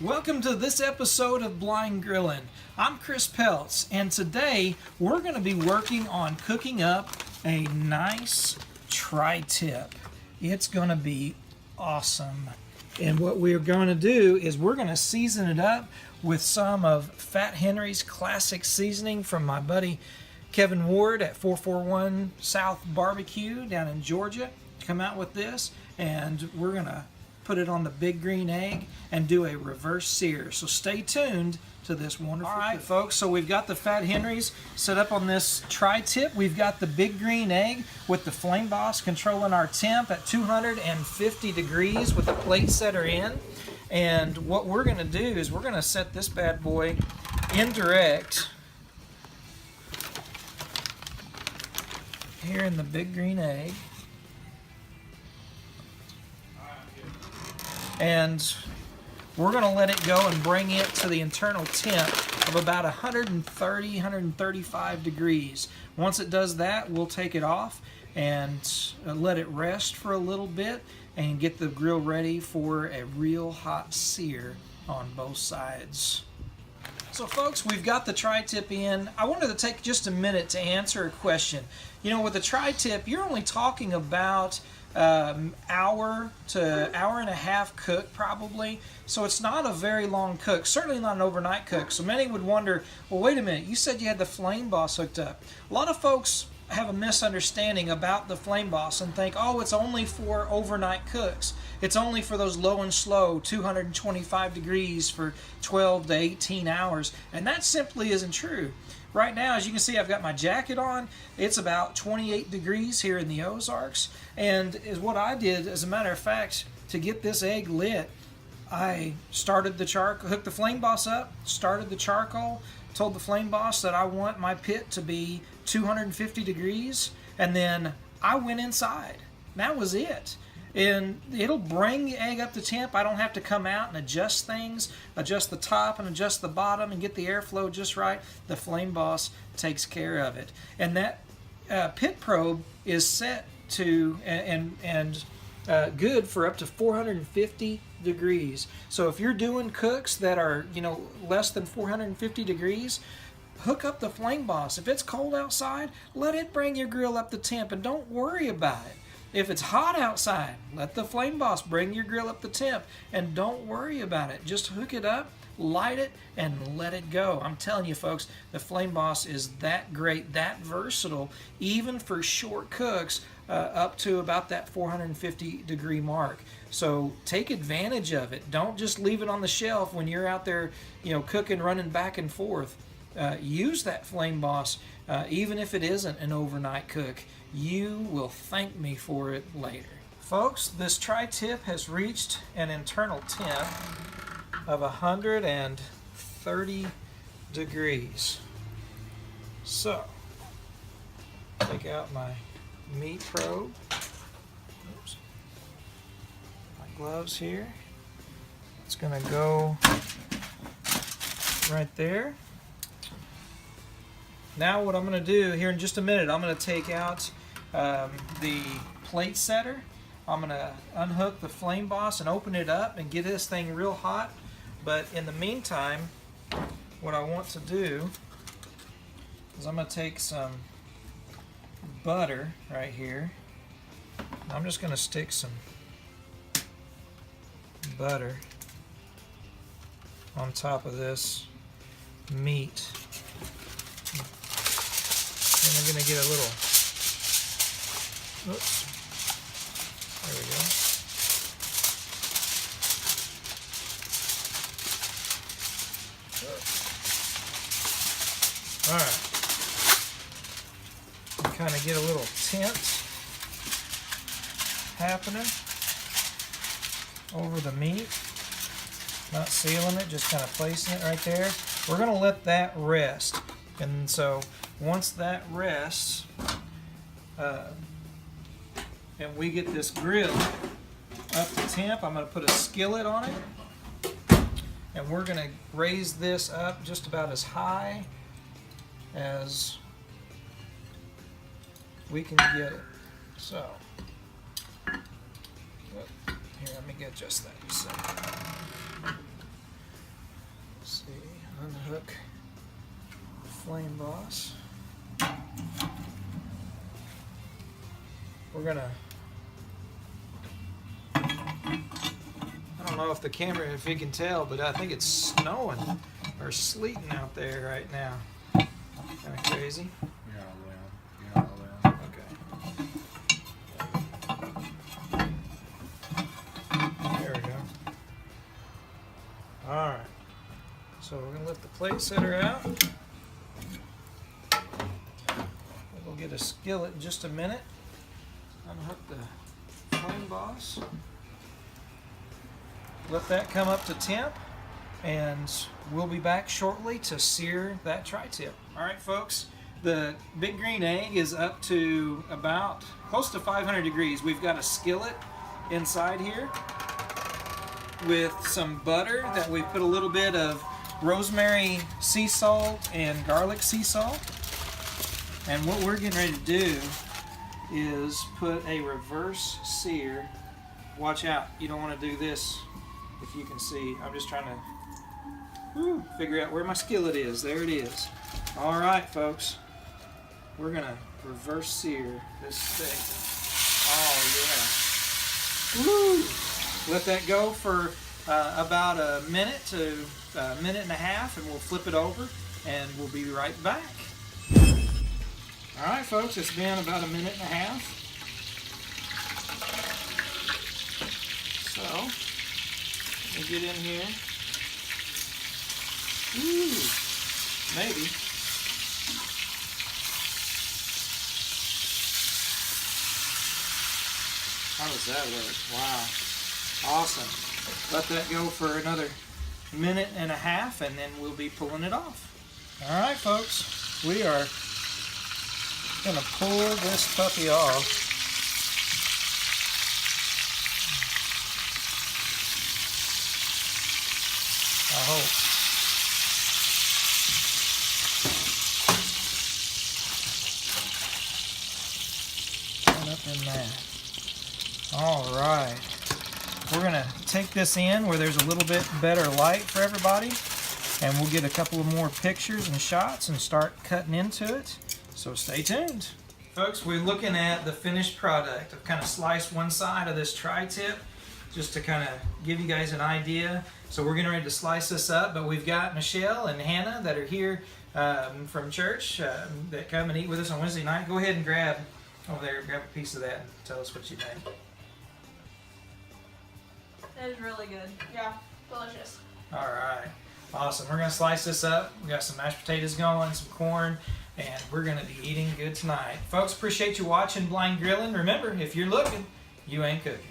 Welcome to this episode of Blind Grillin'. I'm Chris Peltz, and today we're going to be working on cooking up a nice tri-tip. It's going to be awesome. And what we're going to do is we're going to season it up with some of Fat Henry's classic seasoning from my buddy Kevin Ward at 441 South Barbecue down in Georgia. Come out with this, and we're going to put it on the big green egg and do a reverse sear. So stay tuned to this wonderful. All right, folks, so we've got the Fat Henry's set up on this tri-tip. We've got the big green egg with the Flame Boss controlling our temp at 250 degrees with the plate setter in. And what we're going to do is we're going to set this bad boy indirect here in the big green egg. And we're going to let it go and bring it to the internal temp of about 130, 135 degrees. Once it does that, we'll take it off and let it rest for a little bit and get the grill ready for a real hot sear on both sides. So folks, we've got the tri-tip in. I wanted to take just a minute to answer a question. You know, with the tri-tip, you're only talking about hour to hour and a half cook probably, so it's not a very long cook, certainly not an overnight cook. So many would wonder, well, wait a minute, you said you had the Flame Boss hooked up. A lot of folks have a misunderstanding about the Flame Boss and think, oh, it's only for overnight cooks. It's only for those low and slow 225 degrees for 12 to 18 hours, and that simply isn't true. Right now, as you can see, I've got my jacket on. It's about 28 degrees here in the Ozarks. And is what I did, as a matter of fact, to get this egg lit, I started the charcoal, hooked the Flame Boss up, started the charcoal, told the Flame Boss that I want my pit to be 250 degrees, and then I went inside. That was it. And it'll bring the egg up to temp. I don't have to come out and adjust things, adjust the top and adjust the bottom and get the airflow just right. The Flame Boss takes care of it. And that pit probe is set to and good for up to 450 degrees. So if you're doing cooks that are, you know, less than 450 degrees, hook up the Flame Boss. If it's cold outside, let it bring your grill up to temp and don't worry about it. If it's hot outside, let the Flame Boss bring your grill up the temp and don't worry about it. Just hook it up, light it, and let it go. I'm telling you folks, the Flame Boss is that great, that versatile, even for short cooks up to about that 450 degree mark. So take advantage of it. Don't just leave it on the shelf when you're out there, you know, cooking, running back and forth. Use that Flame Boss, even if it isn't an overnight cook. You will thank me for it later. Folks, this tri-tip has reached an internal temp of 130 degrees. So, take out my meat probe. Oops. My gloves here. It's going to go right there. Now what I'm going to do here in just a minute, I'm going to take out the plate setter. I'm going to unhook the Flame Boss and open it up and get this thing real hot. But in the meantime, what I want to do is I'm going to take some butter right here. I'm just going to stick some butter on top of this meat. And I'm going to get a little, oops, there we go. Alright, kind of get a little tint happening over the meat. Not sealing it, just kind of placing it right there. We're going to let that rest. And so once that rests, and we get this grill up to temp, I'm going to put a skillet on it, and we're going to raise this up just about as high as we can get it. So, here, let me get just that. So, Let's see, unhook the flame boss. We're gonna, I don't know if the camera, if you can tell, but I think it's snowing or sleeting out there right now. Kind of crazy. Yeah, well. Okay. There we go. All right. So we're gonna lift the plate setter out. We'll get a skillet in just a minute. Unhook the flame boss. Let that come up to temp, and we'll be back shortly to sear that tri-tip. All right, folks, the big green egg is up to about close to 500 degrees. We've got a skillet inside here with some butter that we put a little bit of rosemary sea salt and garlic sea salt. And what we're getting ready to do is put a reverse sear. Watch out, you don't want to do this if you can see. I'm just trying to figure out where my skillet is. There it is. All right, folks, we're gonna reverse sear this steak. Oh yeah. Woo! Let that go for about a minute to a minute and a half, and we'll flip it over and we'll be right back. All right, folks, it's been about a minute and a half. So, let me get in here. Ooh, maybe. How does that work? Wow. Awesome. Let that go for another minute and a half, and then we'll be pulling it off. All right, folks, we are gonna pull this puppy off. I hope. Right up in there. All right. We're gonna take this in where there's a little bit better light for everybody, and we'll get a couple of more pictures and shots and start cutting into it. So stay tuned. Folks, we're looking at the finished product. I've kind of sliced one side of this tri-tip just to kind of give you guys an idea. So we're getting ready to slice this up, but we've got Michelle and Hannah that are here from church that come and eat with us on Wednesday night. Go ahead and grab over there, grab a piece of that and tell us what you think. That is really good. Yeah, delicious. All right, awesome. We're gonna slice this up. We got some mashed potatoes going, some corn, and we're gonna be eating good tonight. Folks, appreciate you watching Blind Grilling. Remember, if you're looking, you ain't cooking.